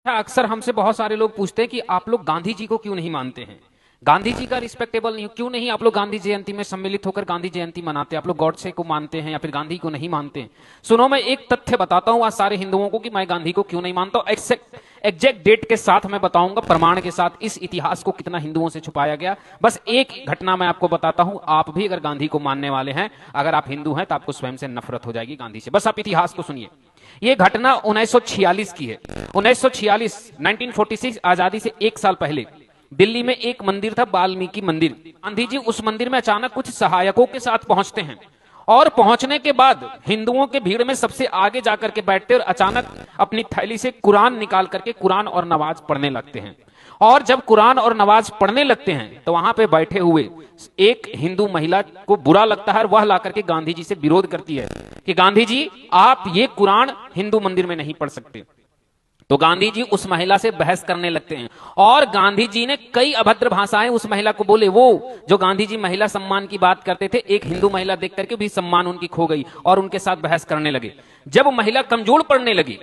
अक्सर हमसे बहुत सारे लोग पूछते हैं कि आप लोग गांधी जी को क्यों नहीं मानते हैं। गांधी जी का रिस्पेक्टेबल नहीं क्यों नहीं आप लोग गांधी जयंती में सम्मिलित होकर गांधी जयंती मनाते हैं। आप लोग गॉडसे को मानते हैं या फिर गांधी को नहीं मानते हैं। सुनो, मैं एक तथ्य बताता हूं आज सारे हिंदुओं को कि मैं गांधी को क्यों नहीं मानता हूं। एग्जैक्ट डेट के साथ मैं बताऊंगा, प्रमाण के साथ, इस इतिहास को कितना हिंदुओं से छुपाया गया। बस एक घटना मैं आपको बताता हूं। आप भी अगर गांधी को मानने वाले हैं, अगर आप हिंदू हैं, तो आपको स्वयं से नफरत हो जाएगी गांधी से। बस आप इतिहास को सुनिए। ये घटना 1946 की है। 1946 1946 आजादी से एक साल पहले दिल्ली में एक मंदिर था, वाल्मीकि मंदिर। गांधी जी उस मंदिर में अचानक कुछ सहायकों के साथ पहुंचते हैं और पहुंचने के बाद हिंदुओं के भीड़ में सबसे आगे जाकर के बैठते और अचानक अपनी थैली से कुरान निकाल करके कुरान और नमाज पढ़ने लगते हैं। और जब कुरान और नमाज पढ़ने लगते हैं तो वहां पे बैठे हुए एक हिंदू महिला को बुरा लगता है और वह लाकर के गांधी जी से विरोध करती है कि गांधी जी, आप ये कुरान हिंदू मंदिर में नहीं पढ़ सकते। तो गांधी जी उस महिला से बहस करने लगते हैं और गांधी जी ने कई अभद्र भाषाएं उस महिला को बोले। वो जो गांधी जी महिला सम्मान की बात करते थे, एक हिंदू महिला देख करके भी सम्मान उनकी खो गई और उनके साथ बहस करने लगे। जब महिला कमजोर पड़ने लगी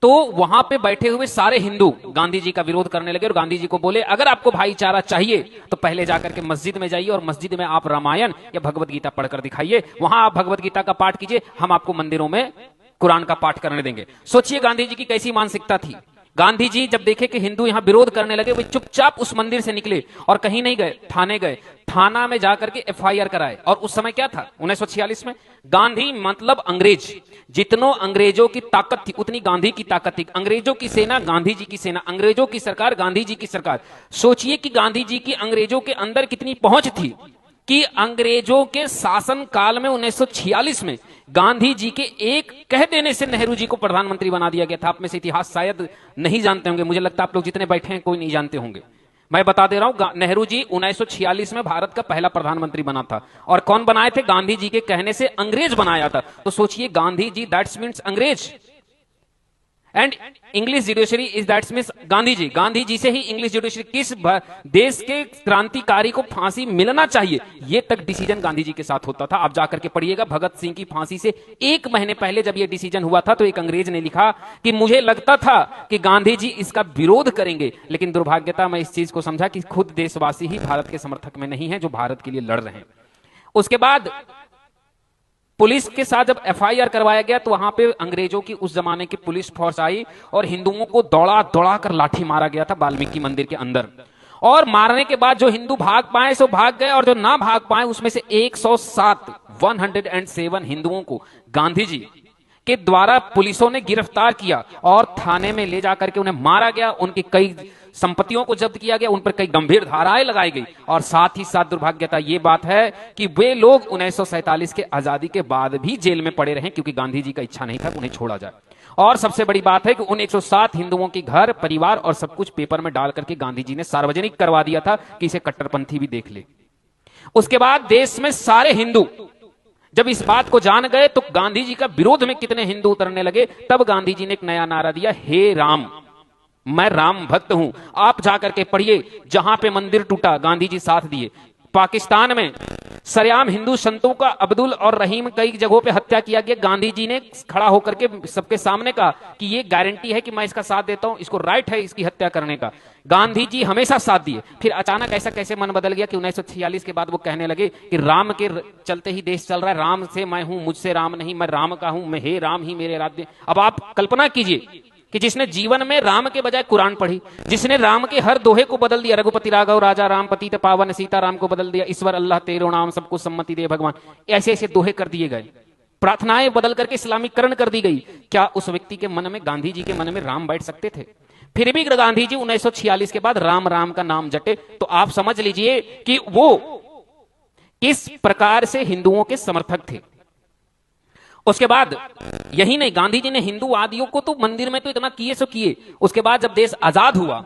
तो वहां पे बैठे हुए सारे हिंदू गांधी जी का विरोध करने लगे और गांधी जी को बोले, अगर आपको भाईचारा चाहिए तो पहले जाकर के मस्जिद में जाइए और मस्जिद में आप रामायण या भगवत गीता पढ़कर दिखाइए। वहां आप भगवत गीता का पाठ कीजिए, हम आपको मंदिरों में कुरान का पाठ करने देंगे। सोचिए गांधी जी की कैसी मानसिकता थी। गांधी जी जब देखे कि हिंदू यहां विरोध करने लगे, वे चुपचाप उस मंदिर से निकले और कहीं नहीं गए, थाने गए। थाना में जाकर के एफआईआर कराए। और उस समय क्या था 1946 में, गांधी मतलब अंग्रेज। जितनों अंग्रेजों की ताकत थी उतनी गांधी की ताकत थी। अंग्रेजों की सेना गांधी जी की सेना, अंग्रेजों की सरकार गांधी जी की सरकार। सोचिए कि गांधी जी की अंग्रेजों के अंदर कितनी पहुंच थी कि अंग्रेजों के शासन काल में 1946 में गांधी जी के एक कह देने से नेहरू जी को प्रधानमंत्री बना दिया गया था। आप में से इतिहास शायद नहीं जानते होंगे, मुझे लगता है आप लोग जितने बैठे हैं कोई नहीं जानते होंगे। मैं बता दे रहा हूं, नेहरू जी 1946 में भारत का पहला प्रधानमंत्री बना था। और कौन बनाए थे? गांधी जी के कहने से अंग्रेज बनाया था। तो सोचिए, गांधी जी दैट्स मीन्स अंग्रेज and English judiciary is that's means Gandhi ji. Gandhi ji से ही इंग्लिश जुडिशरी, किस देश के क्रांतिकारी को फांसी मिलना चाहिए, ये तक डिसीजन गांधी जी के साथ होता था। आप जाकर के पढ़िएगा, भगत सिंह की फांसी से एक महीने पहले जब ये डिसीजन हुआ था तो एक अंग्रेज ने लिखा कि मुझे लगता था कि गांधी जी इसका विरोध करेंगे, लेकिन दुर्भाग्यता मैं इस चीज को समझा कि खुद देशवासी ही भारत के समर्थक में नहीं है जो भारत के लिए लड़ रहे हैं। उसके बाद पुलिस के साथ जब एफआईआर करवाया गया तो वहां पे अंग्रेजों की उस जमाने की पुलिस फोर्स आई और हिंदुओं को दौड़ा दौड़ा कर लाठी मारा गया था वाल्मीकि मंदिर के अंदर। और मारने के बाद जो हिंदू भाग पाए सो भाग गए और जो ना भाग पाए उसमें से 107 हिंदुओं को गांधी जी के द्वारा पुलिसों ने गिरफ्तार किया और थाने में ले जाकर के उन्हें मारा गया। उनकी कई संपत्तियों को जब्त किया गया, उन पर कई गंभीर धाराएं लगाई गई। और साथ ही साथ दुर्भाग्यता ये बात है कि वे लोग 1947 के आजादी के बाद भी जेल में पड़े रहे, क्योंकि गांधी जी का इच्छा नहीं था कि उन्हें छोड़ा जाए। और सबसे बड़ी बात है कि उन 107 हिंदुओं के घर परिवार और सब कुछ पेपर में डाल करके गांधी जी ने सार्वजनिक करवा दिया था कि इसे कट्टरपंथी भी देख ले। उसके बाद देश में सारे हिंदू जब इस बात को जान गए तो गांधी जी का विरोध में कितने हिंदू उतरने लगे। तब गांधी जी ने एक नया नारा दिया, हे राम, मैं राम भक्त हूं। आप जाकर के पढ़िए, जहां पे मंदिर टूटा गांधी जी साथ दिए। पाकिस्तान में सरेआम हिंदू संतों का अब्दुल और रहीम कई जगहों पे हत्या किया गया। गांधी जी ने खड़ा होकर के सबके सामने कहा कि ये गारंटी है कि मैं इसका साथ देता हूं, इसको राइट है इसकी हत्या करने का। गांधी जी हमेशा साथ दिए। फिर अचानक ऐसा कैसे मन बदल गया कि 1946 के बाद वो कहने लगे कि राम के चलते ही देश चल रहा है, राम से मैं हूं, मुझसे राम नहीं, मैं राम का हूं, मैं हे राम ही मेरे राज्य। अब आप कल्पना कीजिए कि जिसने जीवन में राम के बजाय कुरान पढ़ी, जिसने राम के हर दोहे को बदल दिया, रघुपति राघव राजा राम पतित पावन, सीता राम को बदल दिया, ईश्वर अल्लाह तेरो नाम सबको सम्मति दे भगवान, ऐसे ऐसे दोहे कर दिए गए, प्रार्थनाएं बदल करके इस्लामीकरण कर दी गई। क्या उस व्यक्ति के मन में, गांधी जी के मन में राम बैठ सकते थे? फिर भी गांधी जी 1946 के बाद राम राम का नाम जटे। तो आप समझ लीजिए कि वो किस प्रकार से हिंदुओं के समर्थक थे। उसके बाद यही नहीं, गांधी जी ने हिंदूवादियों को तो मंदिर में तो इतना किए सो किए। उसके बाद जब देश आजाद हुआ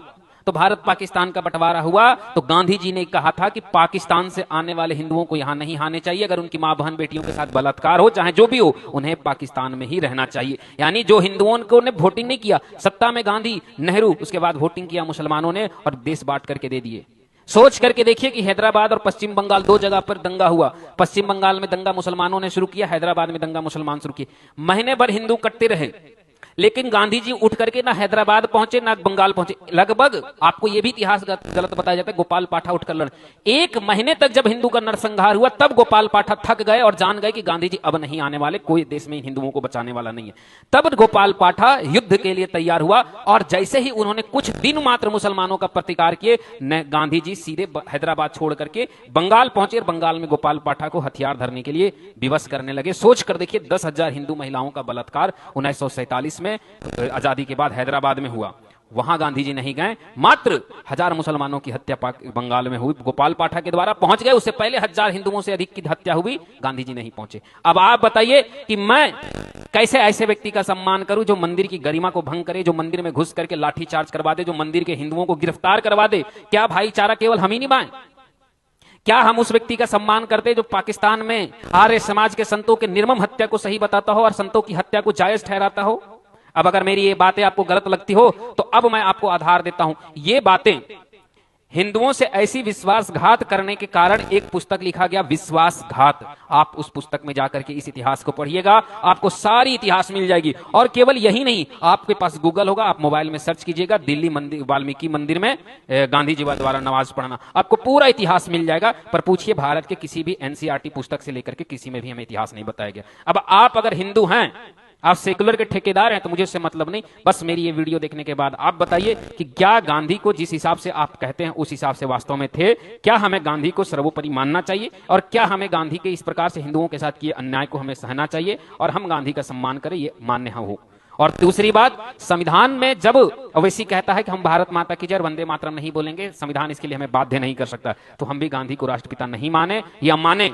तो भारत पाकिस्तान का बंटवारा हुआ तो गांधी जी ने कहा था कि पाकिस्तान से आने वाले हिंदुओं को यहां नहीं आने चाहिए। अगर उनकी मां बहन बेटियों के साथ बलात्कार हो, चाहे जो भी हो, उन्हें पाकिस्तान में ही रहना चाहिए। यानी जो हिंदुओं को ने वोटिंग नहीं किया, सत्ता में गांधी नेहरू, उसके बाद वोटिंग किया मुसलमानों ने और देश बांट करके दे दिए। सोच करके देखिए कि हैदराबाद और पश्चिम बंगाल दो जगह पर दंगा हुआ। पश्चिम बंगाल में दंगा मुसलमानों ने शुरू किया, हैदराबाद में दंगा मुसलमान शुरू किए। महीने भर हिंदू कटते रहे, लेकिन गांधी जी उठ करके ना हैदराबाद पहुंचे ना बंगाल पहुंचे। लगभग आपको यह भी इतिहास गलत बताया जाता है, गोपाल पाठा उठकर लड़, 1 महीने तक जब हिंदू का नरसंहार हुआ तब गोपाल पाठा थक गए और जान गए कि गांधी जी अब नहीं आने वाले, कोई देश में हिंदुओं को बचाने वाला नहीं है। तब गोपाल पाठा युद्ध के लिए तैयार हुआ और जैसे ही उन्होंने कुछ दिन मात्र मुसलमानों का प्रतिकार किए, गांधी जी सीधे हैदराबाद छोड़ करके बंगाल पहुंचे और बंगाल में गोपाल पाठा को हथियार धरने के लिए विवश करने लगे। सोच कर देखिए, 10,000 हिंदू महिलाओं का बलात्कार 1947 में आजादी के बाद हैदराबाद में हुआ। वहां गांधी जी नहीं गए, मात्र 1000 मुसलमानों की हत्या बंगाल में हुई गोपाल पाठा के द्वारा। पहुंच गए, उससे पहले 1000 हिंदुओं से अधिक की हत्या हुई, गांधी जी नहीं पहुंचे। अब आप बताइए कि मैं कैसे ऐसे व्यक्ति का सम्मान करूं जो मंदिर की गरिमा को भंग करे, जो मंदिर में घुस करके लाठीचार्ज करवा दे, जो मंदिर के हिंदुओं को गिरफ्तार करवा दे। क्या भाईचारा केवल हम ही निभाएं? क्या हम उस व्यक्ति का सम्मान करते जो पाकिस्तान में आर्य समाज के संतों के निर्मम हत्या को सही बताता हो और संतों की हत्या को जायज ठहराता हो? अब अगर मेरी ये बातें आपको गलत लगती हो तो अब मैं आपको आधार देता हूं। ये बातें हिंदुओं से ऐसी विश्वासघात करने के कारण एक पुस्तक लिखा गया, विश्वासघात। आप उस पुस्तक में जाकर के इस इतिहास को पढ़िएगा, आपको सारी इतिहास मिल जाएगी। और केवल यही नहीं, आपके पास गूगल होगा, आप मोबाइल में सर्च कीजिएगा दिल्ली मंदिर, वाल्मीकि मंदिर में गांधी जी द्वारा नमाज पढ़ना, आपको पूरा इतिहास मिल जाएगा। पर पूछिए, भारत के किसी भी एनसीईआरटी पुस्तक से लेकर के किसी में भी हमें इतिहास नहीं बताया गया। अब आप अगर हिंदू हैं, आप सेकुलर के ठेकेदार हैं, तो मुझे इससे मतलब नहीं। बस मेरी ये वीडियो देखने के बाद आप बताइए कि क्या गांधी को जिस हिसाब से आप कहते हैं उस हिसाब से वास्तव में थे? क्या हमें गांधी को सर्वोपरि मानना चाहिए और क्या हमें गांधी के इस प्रकार से हिंदुओं के साथ किए अन्याय को हमें सहना चाहिए और हम गांधी का सम्मान करें, ये मान्य हो? और दूसरी बात, संविधान में जब ओवैसी कहता है कि हम भारत माता की जय, वंदे मातरम नहीं बोलेंगे, संविधान इसके लिए हमें बाध्य नहीं कर सकता, तो हम भी गांधी को राष्ट्रपिता नहीं माने या माने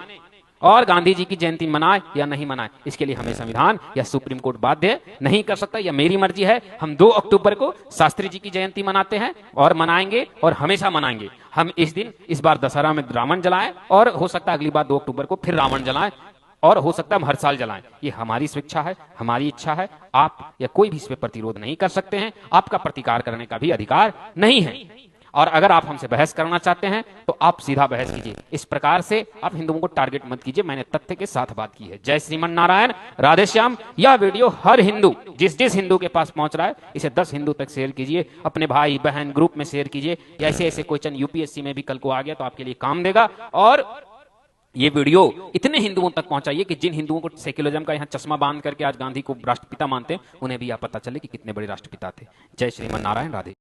और गांधी जी की जयंती मनाए या नहीं मनाए, इसके लिए हमें संविधान या सुप्रीम कोर्ट बाध्य नहीं कर सकता। या मेरी मर्जी है, हम 2 अक्टूबर को शास्त्री जी की जयंती मनाते हैं और मनाएंगे और हमेशा मनाएंगे। हम इस दिन, इस बार दशहरा में रावण जलाएं और हो सकता है अगली बार 2 अक्टूबर को फिर रावण जलाएं और हो सकता है हम हर साल जलाएं। ये हमारी स्वेच्छा है, हमारी इच्छा है। आप या कोई भी इस पर प्रतिरोध नहीं कर सकते हैं, आपका प्रतिकार करने का भी अधिकार नहीं है। और अगर आप हमसे बहस करना चाहते हैं तो आप सीधा बहस कीजिए, इस प्रकार से आप हिंदुओं को टारगेट मत कीजिए। मैंने तथ्य के साथ बात की है। जय श्रीमन नारायण, राधे श्याम। यह वीडियो हर हिंदू, जिस हिंदू के पास पहुंच रहा है, इसे 10 हिंदू तक शेयर कीजिए, अपने भाई बहन ग्रुप में शेयर कीजिए। ऐसे ऐसे क्वेश्चन यूपीएससी में भी कल को आ गया तो आपके लिए काम देगा। और ये वीडियो इतने हिंदुओं तक पहुंचाइए कि जिन हिंदुओं को सेक्युलरिज्म का यहाँ चश्मा बांध करके आज गांधी को राष्ट्रपिता मानते हैं, उन्हें भी यह पता चले कि कितने बड़े राष्ट्रपिता थे। जय श्रीमन नारायण, राधे।